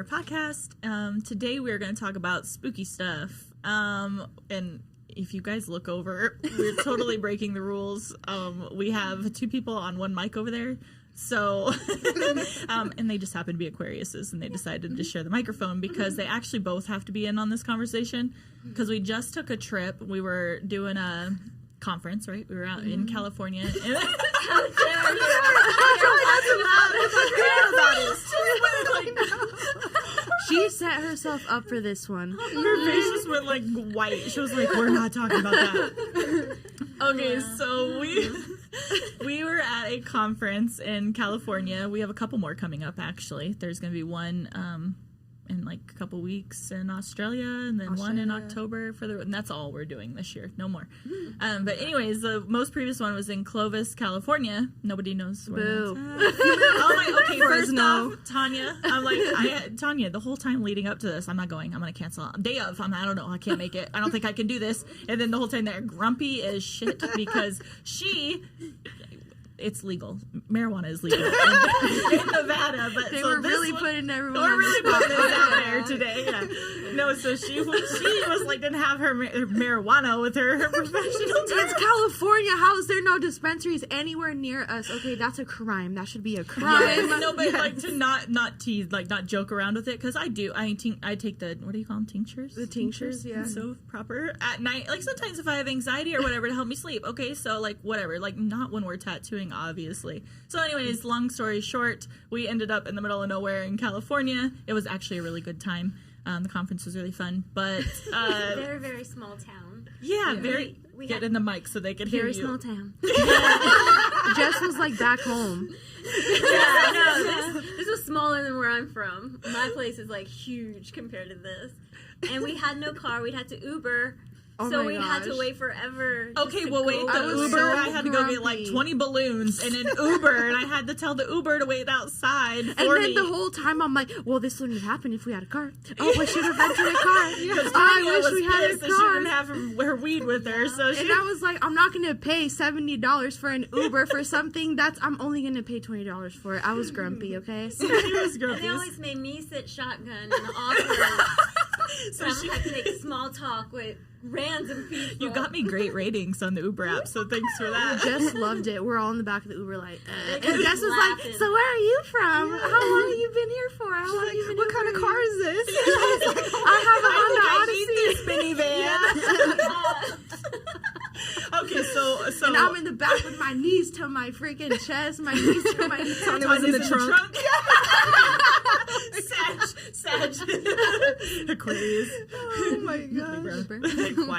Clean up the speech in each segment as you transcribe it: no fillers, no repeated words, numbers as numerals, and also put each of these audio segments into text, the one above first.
our podcast. Today we're going to talk about spooky stuff. And if you guys look over, we're totally breaking the rules. We have two people on one mic over there. So, and they just happen to be Aquariuses, and they decided to share the microphone because they actually both have to be in on this conversation. Because we just took a trip. We were doing a conference, right? We were out in California. She set herself up for this one. Her face just went like white. She was like, "We're not talking about that." Okay, so we were at a conference in California. We have a couple more coming up, actually. There's going to be one in like a couple weeks in Australia, and then one in October and that's all we're doing this year. No more. But anyways, the most previous one was in Clovis, California. Nobody knows where Boo. okay, first off, Tanya, I'm like, Tanya, the whole time leading up to this, I'm not going. I'm going to cancel. Day of, I don't know. I can't make it. I don't think I can do this. And then the whole time they're grumpy as shit because it's legal. Marijuana is legal in Nevada, but they were really putting everyone on really the spot. putting this out there today. Yeah. No, so she was like didn't have her marijuana with her professional. It's California. How is there no dispensaries anywhere near us? Okay, that's a crime. That should be a crime. Yeah, no, but like to not tease, like not joke around with it, because I do. I take the, what do you call them, tinctures? The tinctures, yeah. So proper at night. Like sometimes if I have anxiety or whatever to help me sleep. Okay, so like whatever. Like not when we're tattooing, obviously. So anyways, long story short, we ended up in the middle of nowhere in California. It was actually a really good time. The conference was really fun, but very, very small town. Yeah, very. Get in the mic so they can hear you. Very small town. Jess was like back home. Yeah, no, this was smaller than where I'm from. My place is like huge compared to this, and we had no car. We'd had to Uber. Oh so we had to wait forever. Okay, well, wait, the Uber, I had to go get like 20 balloons and an Uber, and I had to tell the Uber to wait outside for And then me. the whole time I'm like, well, this wouldn't have happened if we had a car. Oh, we should have rented a car. I wish we had a car. She didn't have her weed with her, so and I was like, I'm not going to pay $70 for an Uber for something I'm only going to pay $20 for it. I was grumpy, okay? She was grumpy. And they always made me sit shotgun in the office. So I had to make small talk with random people. You got me great ratings on the Uber app, so thanks for that. Jess loved it. We're all in the back of the Uber like, And Jess was like, so where are you from? Yeah. How long have you been here for? How long have you been What kind of car is this? I have a Honda I Odyssey. Okay, so and I'm in the back with my knees to my freaking chest, my knees to my knees. Tanya was in the trunk. Sag. Aquarius. Oh my gosh.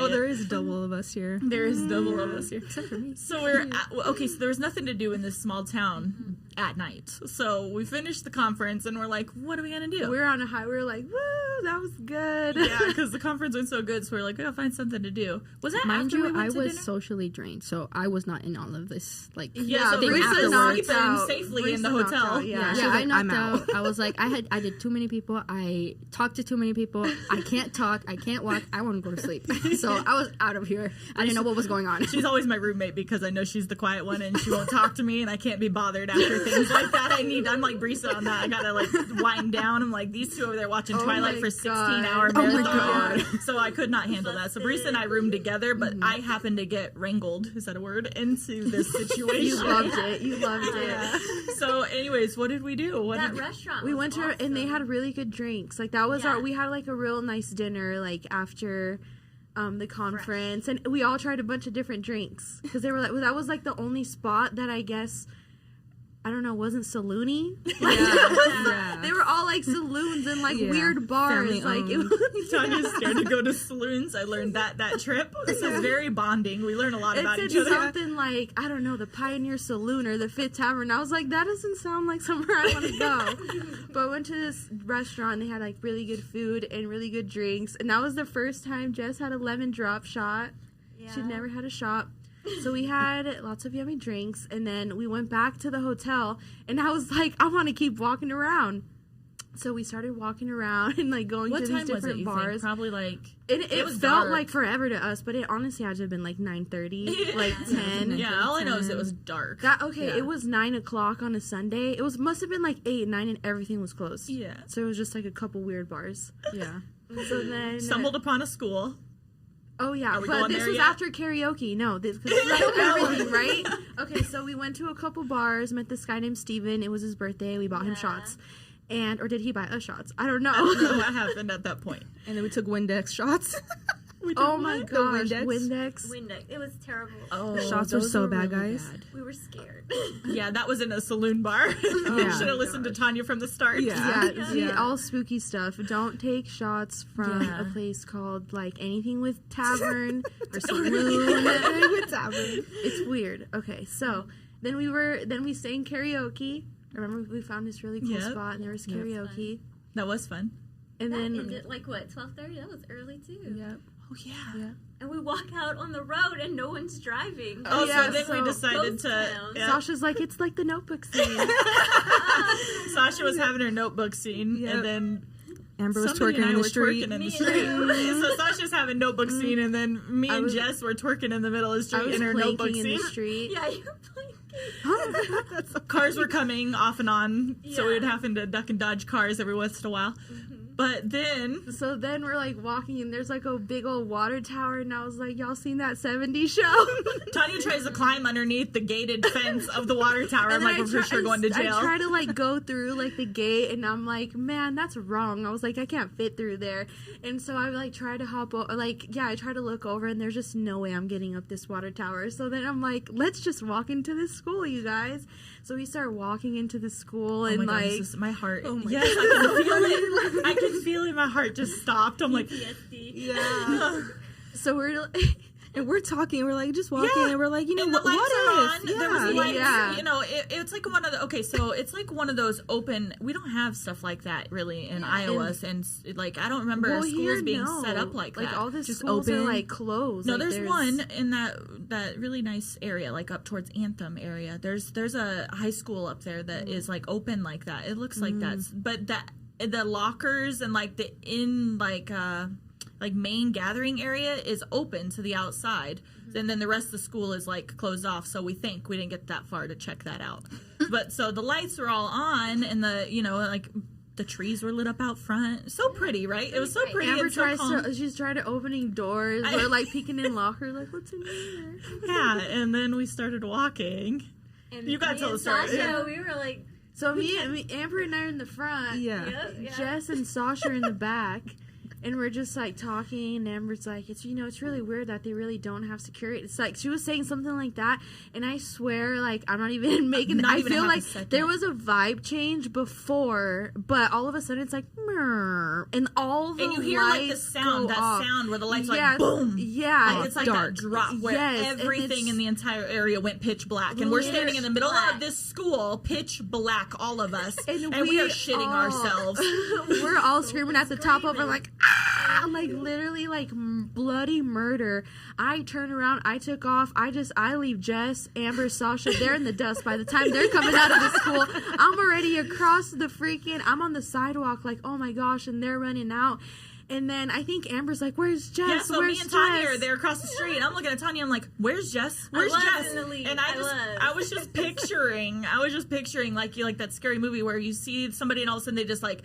Oh, there is double of us here. There is double of us here. Except for me. So so there was nothing to do in this small town at night. So we finished the conference and we're like, what are we going to do? We're on a high. We were like, woo, that was good. Yeah, because the conference went so good. So we're like, we gotta find something to do. Was that Mind after you, we went I to was dinner? socially drained, so I was not in all of this. Like, Yeah, so thing Brisa afterwards. knocked safely in the knocked hotel. out, yeah. Yeah, I I'm knocked out. I was like, I did too many people. I talked to too many people. I can't talk. I can't walk. I want to go to sleep. So I was out of here. I didn't know what was going on. She's always my roommate because I know she's the quiet one and she won't talk to me and I can't be bothered after things like that. I'm like Brisa on that. I gotta like wind down. I'm like these two over there watching Twilight for 16-hour marathon. So I could not handle that. So Brisa and I roomed together, but I happened to get wrangled, is that a word, into this situation. You loved it. You loved it. Yeah. So anyways, what did we do? That restaurant We was went to awesome. and they had really good drinks. Like that was we had like a real nice dinner like after the conference, and we all tried a bunch of different drinks because they were like, well, that was like the only spot that I guess, I don't know, wasn't saloony. Yeah. They were all like saloons and like weird bars. Family like it owned. was, Tanya's scared to go to saloons. I learned that trip. This is very bonding. We learn a lot about it each said other. something like, I don't know, the Pioneer Saloon or the Fit Tavern. I was like, that doesn't sound like somewhere I want to go. But I went to this restaurant. They had like really good food and really good drinks. And that was the first time Jess had a lemon drop shot. Yeah. She'd never had a shot. So we had lots of yummy drinks, and then we went back to the hotel, and I was like, I want to keep walking around. So we started walking around and like going to these different bars. Probably like it was felt like forever to us, but it honestly had to have been like 9:30, like 10. Yeah, all I know is it was dark. It was 9 o'clock on a Sunday. It must have been like 8, 9, and everything was closed. Yeah. So it was just like a couple weird bars. Yeah. So then stumbled upon a school. Oh yeah, but but this was after karaoke. No, this was like everything, right? Okay, so we went to a couple bars, met this guy named Steven. It was his birthday. We bought him shots. Or did he buy us shots? I don't know. I don't know what happened at that point. And then we took Windex shots. Oh my gosh, Windex. It was terrible. Oh, the shots were so bad, really guys. bad. We were scared. Yeah, that was in a saloon bar. You should have listened to Tanya from the start. Yeah, all spooky stuff. Don't take shots from a place called like anything with tavern or saloon. With tavern. It's weird. Okay, so then we sang karaoke. I remember we found this really cool spot and there was karaoke. That was fun. And then ended like what, 12:30? That was early too. Yep. Oh yeah. And we walk out on the road and no one's driving. Oh yeah, so then we decided to. Yeah. Sasha's like, it's like the Notebook scene. Sasha was having her Notebook scene, and then Amber was twerking in the street. So Sasha's having Notebook scene, and then me and Jess were twerking in the middle of the street in her Notebook scene. In the street. Yeah, you were playing. Cars were coming off and on, so we would have to duck and dodge cars every once in a while. But then... So then we're, like, walking, and there's, like, a big old water tower, and I was like, y'all seen that 70s show? Tanya tries to climb underneath the gated fence of the water tower. I'm like, we're for sure going to jail. I try to, like, go through, like, the gate, and I'm like, man, that's wrong. I was like, I can't fit through there. And so I, like, try to hop over. Like, yeah, I try to look over, and there's just no way I'm getting up this water tower. So then I'm like, let's just walk into this school, you guys. So we start walking into the school, and, my like... God, my heart... Oh my yes, God. I can feel it. I can feel it. My heart just stopped. I'm like... PTSD. Yeah. So we're... And we're talking, we're like just walking, and we're like, you know, what if? Yeah. There was lights, yeah. You know, it's like one of the, okay, so it's like one of those open, we don't have stuff like that really in Iowa, and like, I don't remember schools being set up like that. Like, all the just schools open. are, like, closed. No, like, there's one in that really nice area, like up towards Anthem area. There's a high school up there that is like open like that. It looks like that, but the lockers and like the main gathering area is open to the outside, and then the rest of the school is like closed off. So we didn't get that far to check that out. But so the lights were all on, and the trees were lit up out front. So pretty, right? It was so pretty. Amber and so calm. she's trying to opening doors. We're like peeking in lockers, like, what's in here? Yeah, and then we started walking. And You gotta me tell and the story. Sasha, we were like, So Amber and I are in the front. Yeah. Jess and Sasha are in the back. And we're just, like, talking, and Amber's like, it's really weird that they really don't have security. It's like, she was saying something like that, and I swear, like, I'm not even making... I feel like there was a vibe change before, but all of a sudden it's like, and all the lights And you hear, like, the sound, sound where the lights like, boom! Yeah. Like, it's like dark. that drop where everything in the entire area went pitch black. And we're standing in the middle of this school, pitch black, all of us, and we are shitting ourselves. We're all screaming at the top of it, like, like literally like bloody murder. I turn around, I took off, I leave Jess, Amber, Sasha, they're in the dust. By the time they're coming out of the school, I'm already across the I'm on the sidewalk, like, oh my gosh, and they're running out. And then I think Amber's like, where's Jess? Yeah, so where's me and Tanya Jess? are there across the street. I'm looking at Tanya. I'm like, where's Jess? Where's Jess? And I was just picturing like that scary movie where you see somebody and all of a sudden they just like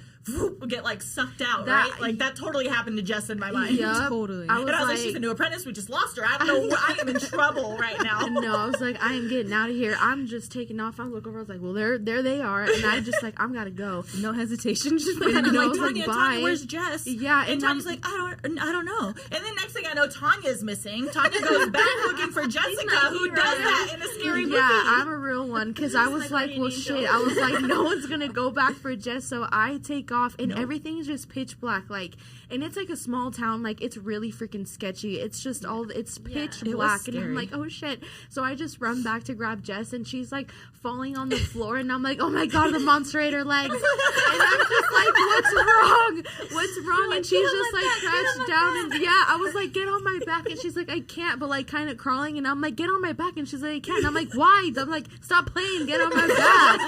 get like sucked out, right? Like that totally happened to Jess in my mind. Yep. Totally. I was like, she's a new apprentice. We just lost her. I don't know. I am in trouble right now. No, I was like, I am getting out of here. I'm just taking off. I look over. I was like, well, there they are. And I just like, I'm gotta go. No hesitation. Just and I'm like, Tanya, Tanya, where's Jess? Yeah, and Tanya's like, I don't know. And then next thing I know, Tanya's missing. Tanya goes back looking for Jessica, who does that in a scary movie. Yeah, I'm a real one, because I was like, well, shit. I was like, no one's gonna go back for Jess, so I take off, and everything's just pitch black, like, and it's like a small town, like, it's really freaking sketchy. It's just it's pitch black, and I'm like, oh shit. So I just run back to grab Jess, and she's like falling on the floor, and I'm like, oh my god, the monster ate her legs. And I'm just like, what's wrong? And she's just like crouched down, and I was like, get on my back, and she's like, I can't, but like kind of crawling, and I'm like, get on my back, and she's like, I can't, and I'm like, why? I'm like, stop playing, get on my back.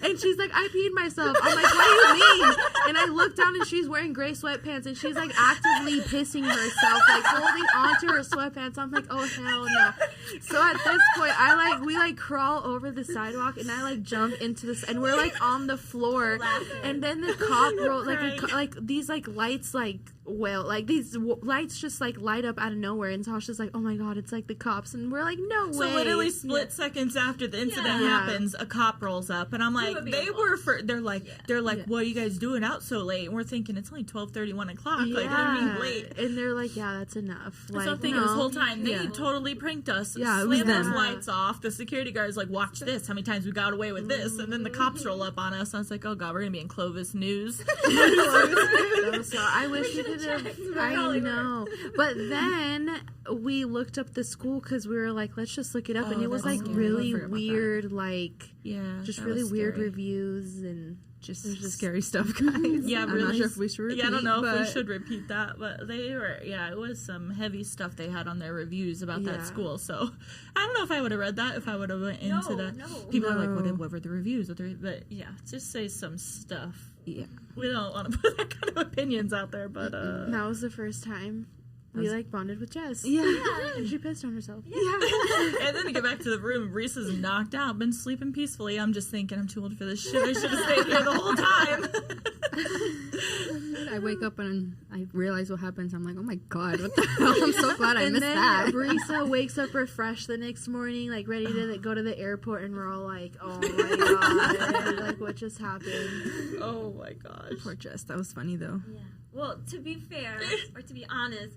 And she's like, I peed myself. I'm like, what do you mean? And I look down and she's wearing gray sweatpants and she's like actively pissing herself, like holding onto her sweatpants. I'm like, oh hell no. So at this point, we crawl over the sidewalk and I like jump into this and we're like on the floor. And then the cop rolled like these like lights these lights just like light up out of nowhere, and Tasha's like, oh my god, it's like the cops, and we're like, no way. So literally split seconds after the incident happens, a cop rolls up, and I'm like, they're like, what are you guys doing out so late? And we're thinking it's only 12:30, 1 o'clock, like, I mean, late. And they're like, yeah, that's enough. Like, so I'm thinking this whole time they totally pranked us. Yeah, it was slammed those them. lights off. The security guard's like, watch this. How many times we got away with this? And then the cops roll up on us. I was like, oh god, we're gonna be in Clovis News. So I wish we could have. I know, but then we looked up the school because we were like, let's just look it up, and it was like really weird, like just really weird reviews and just scary stuff, guys. Yeah, I'm really. not sure if we should repeat. Yeah, I don't know if we should repeat that, but they were. Yeah, it was some heavy stuff they had on their reviews about that school. So I don't know if I would have read that if I would have went into that. People are like, what were the reviews? But yeah, just say some stuff. Yeah, we don't want to put that kind of opinions out there, but that was the first time we like bonded with Jess. Yeah. And she pissed on herself. Yeah. And then to get back to the room, Reese is knocked out, been sleeping peacefully. I'm just thinking, I'm too old for this shit. I should have stayed here the whole time. I wake up and I realize what happens. I'm like, oh my god, what the hell? I'm so glad I missed that. And then Brisa wakes up refreshed the next morning, like ready to go to the airport, and we're all like, oh my god, like what just happened? Oh my gosh. Poor Jess. That was funny though. Yeah. Well, to be fair, or to be honest,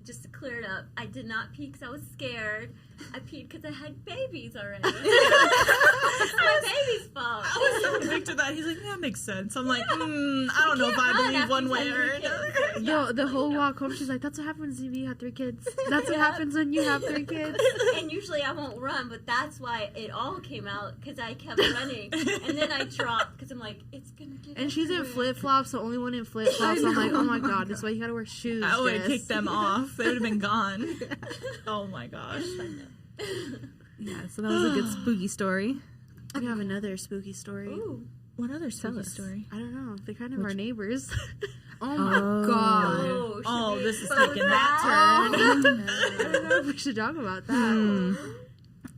just to clear it up, I did not pee because I was scared. I peed because I had babies already. It's my baby's fault. I was so quick to that. He's like, yeah, that makes sense. I'm like, I don't know if I believe one way or another. Yo, the whole walk home, she's like, that's what happens when you have 3 kids. That's what happens when you have 3 kids. And usually I won't run, but that's why it all came out, because I kept running. And then I dropped, because I'm like, it's going to get And she's in flip-flops, the only one in flip-flops. I'm like, oh my god, that's why you gotta wear shoes. I would have kicked them off. They would have been gone. Oh my gosh. Yeah, so that was a good spooky story. We have another spooky story. Ooh. What other spooky story? I don't know. They're kind of our neighbors. Oh my god. Oh, this is taking that turn. I don't know if we should talk about that.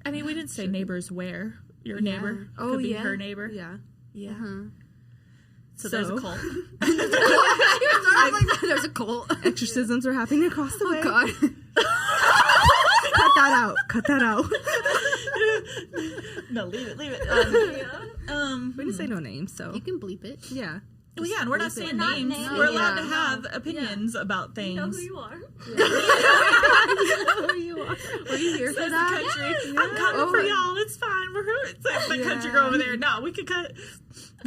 I mean, we didn't say neighbors where. Your neighbor. Oh, Could be yeah. her neighbor. Yeah. Yeah. So there's a cult. There's a cult. Exorcisms are happening across the way. Oh god. Cut that out. Cut that out. No, leave it. We didn't say no names, so You can bleep it. yeah. Well, yeah, and we're not saying Not names. names. We're allowed to Yeah. have opinions about things. You know who you are. Were you here for Says the that? country. I'm coming for y'all. It's fine. It's like the country girl over there. No, we could cut.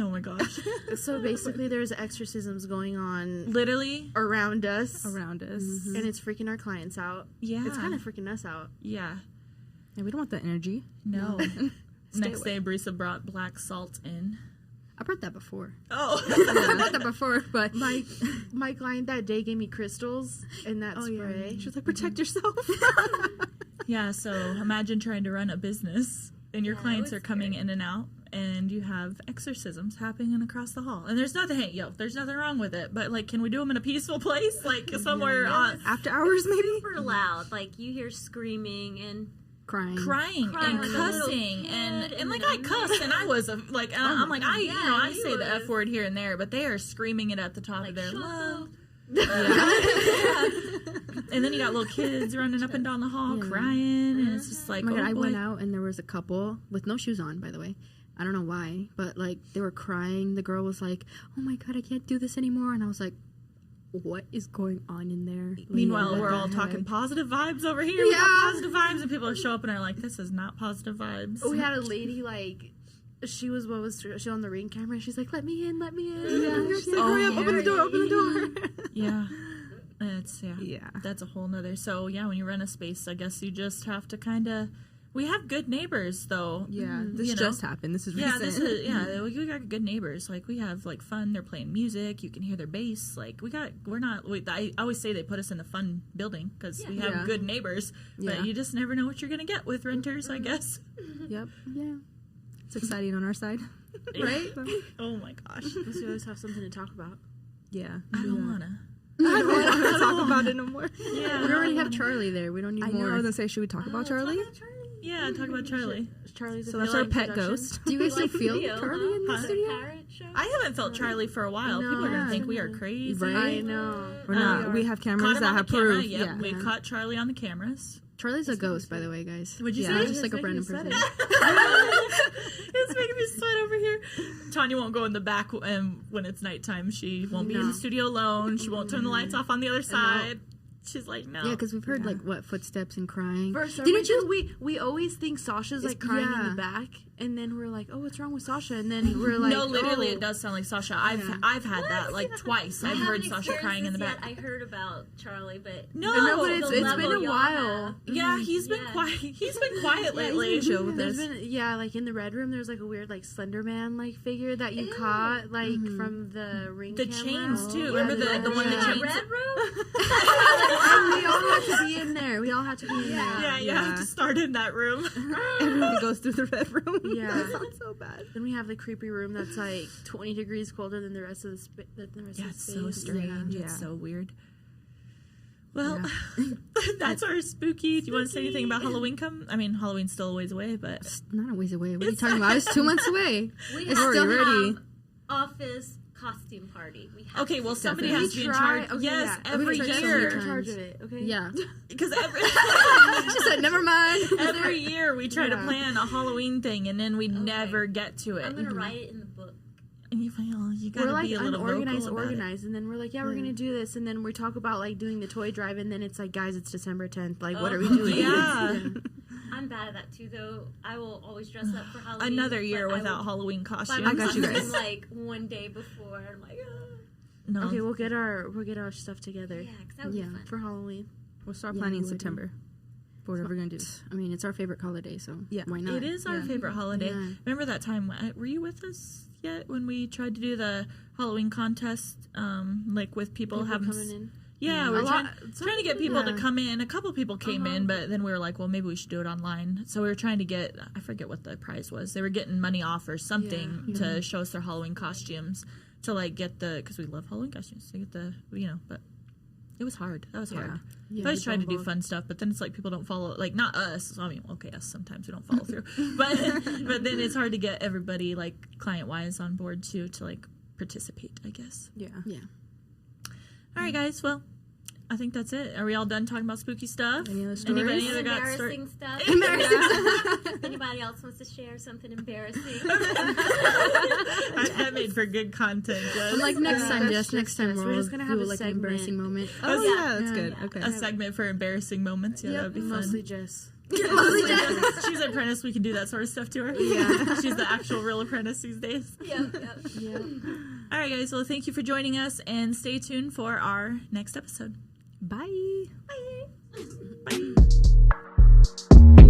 Oh my gosh. So basically, there's exorcisms going on Literally. around us. Around us. And it's freaking our clients out. Yeah. It's kind of freaking us out. Yeah. Yeah, we don't want that energy. No. Next day, Brisa brought black salt in. I brought that before. Oh. I brought that before, but My client that day gave me crystals and that spray. She was like, protect yourself. Yeah, so imagine trying to run a business and your clients was are coming in and out and you have exorcisms happening across the hall. And there's nothing, there's nothing wrong with it. But, like, can we do them in a peaceful place? Like, somewhere on... After hours, maybe? Super loud. Like, you hear screaming and... crying. Crying Crying and like a little cussing kid, and like and I cuss and I was like I'm like I Yeah, say you the F was. word here and there, but they are screaming it at the top Like, of their shut lungs. up. And then you got little kids running up and down the hall crying, and it's just like, Oh my god, I boy. went out and there was a couple with no shoes on, by the way. I don't know why, but like they were crying. The girl was like, "Oh my god, I can't do this anymore," and I was like, "What is going on in there?" Like, Meanwhile, what we're the all heck? talking positive vibes over here. We got positive vibes, and people show up and are like, "This is not positive vibes." We had a lady like she was on the ring camera. She's like, "Let me in, let me in." Yeah. She's like, hurry up, open the door, open the door. Yeah. It's Yeah. That's a whole nother. So yeah, when you rent a space, I guess you just have to kind of. We have good neighbors though. Yeah, this You know? just happened. This is recent. We got good neighbors. Like we have like fun. They're playing music. You can hear their bass. Like I always say they put us in a fun building because we have good neighbors. Yeah. But you just never know what you're gonna get with renters, I guess. Yep. Yeah. It's exciting on our side. right? Oh my gosh. We always have something to talk about. Yeah. I don't wanna. I don't want to talk about it no more. Yeah. We already have Charlie there. We don't need I know. more. I was gonna say, should we talk about Charlie? Yeah, talk about Charlie. Charlie's So that's our pet introduction. ghost. Do you guys still Like feel video, Charlie in the Huh? studio? Parrot show? I haven't felt Charlie for a while. People are gonna No. think we are crazy. Right? I know. We're not. We have Caught cameras him that on the have camera. proof. Yep, Yeah. we caught Charlie on the cameras. Charlie's a ghost, by the way, guys. Would you Yeah. say? Just like a random Making me person. It's making me sweat over here. Tanya won't go in the back when it's nighttime. She won't be in No. the studio alone. She won't turn the lights off on the other side. She's like, no. Yeah, because we've heard footsteps and crying. For some Didn't reason, you? we always think Sasha's like crying in yeah. the back, and then we're like, oh, what's wrong with Sasha? And then we're like, no, literally, oh. it does sound like Sasha. I've had that like twice. I I've haven't heard Sasha crying in the back. experienced this yet. I heard about Charlie, but No, No, but the it's been level a y'all while. have. yeah, he's been Yeah. quiet. He's been quiet lately. He's been chill with There's us. been like in the red room. There's like a weird like Slender Man like figure that you Ew. caught like from the ring. The camera. chains too. Yeah, Remember the one In that the chains. red room? And we all had to be in there. We all had to be in there. Yeah, you have to start in that room. Everybody goes through the red room. Yeah. That sounds so bad. Then we have the creepy room that's like 20 degrees colder than the rest of the Yeah, of it's the so space. strange. Yeah. It's so weird. Well, that's our spooky. Do you want to say anything about Halloween? Halloween's still a ways away, but It's not a ways away. What are you talking about? It's 2 months away. We It's have still to ready. have office costume party. We have okay. Well, to. somebody Definitely. has to be in Try- charge. okay, Yes, yeah. every We've tried so You're many year. in charge times. of it, okay? Yeah. Because She said, never mind. every year we try to Yeah. plan a Halloween thing, and then we never get to it. I'm gonna write it in the book. And you gotta We're like be a little unorganized, vocal about it. organized, and then we're like, yeah, we're gonna do this, and then we talk about like doing the toy drive, and then it's like, guys, it's December 10th. Like, what are we doing? Yeah. I'm bad at that too, though. I will always dress up for Halloween. Another year but I without will Halloween buy costumes. my I got you guys. costume, like one day before. I'm like, No. Okay, we'll get our stuff together yeah, because that would Yeah. be fun. for Halloween. We'll start Yeah, planning in we would. September for whatever we're gonna do. I mean, it's our favorite holiday, so Yeah. why not? It is our Yeah. favorite holiday. Yeah. Remember that time? Were you with us yet when we tried to do the Halloween contest? Like with people having. coming in. Yeah, A we were lot- trying to get people to yeah. come in. A couple people came Uh-huh. in, but then we were like, well, maybe we should do it online. So we were trying to get, I forget what the prize was. They were getting money off or something to show us their Halloween costumes to like get because we love Halloween costumes to get but it was hard. That was hard. Yeah, I was we trying to do both- fun stuff, but then it's like people don't follow, like not us. I mean, okay, us sometimes we don't follow through, but then it's hard to get everybody like client wise on board too to like participate, I guess. Yeah. Yeah. All right, guys. Well, I think that's it. Are we all done talking about spooky stuff? Any other stories? Anybody other got Embarrassing stuff. If anybody else wants to share something embarrassing, That made for good content, Jess. But like next time, that's Jess, next just time us. We're we'll just gonna have do a like an segment. embarrassing moment. Oh Yeah. yeah, that's good. Yeah. Okay. a segment for embarrassing moments. Yeah, that would be fun. Mostly Jess. She's an apprentice. We can do that sort of stuff to her. Yeah. She's the actual real apprentice these days. yep. Yeah. All right, guys. Well, thank you for joining us, and stay tuned for our next episode. Bye. Bye.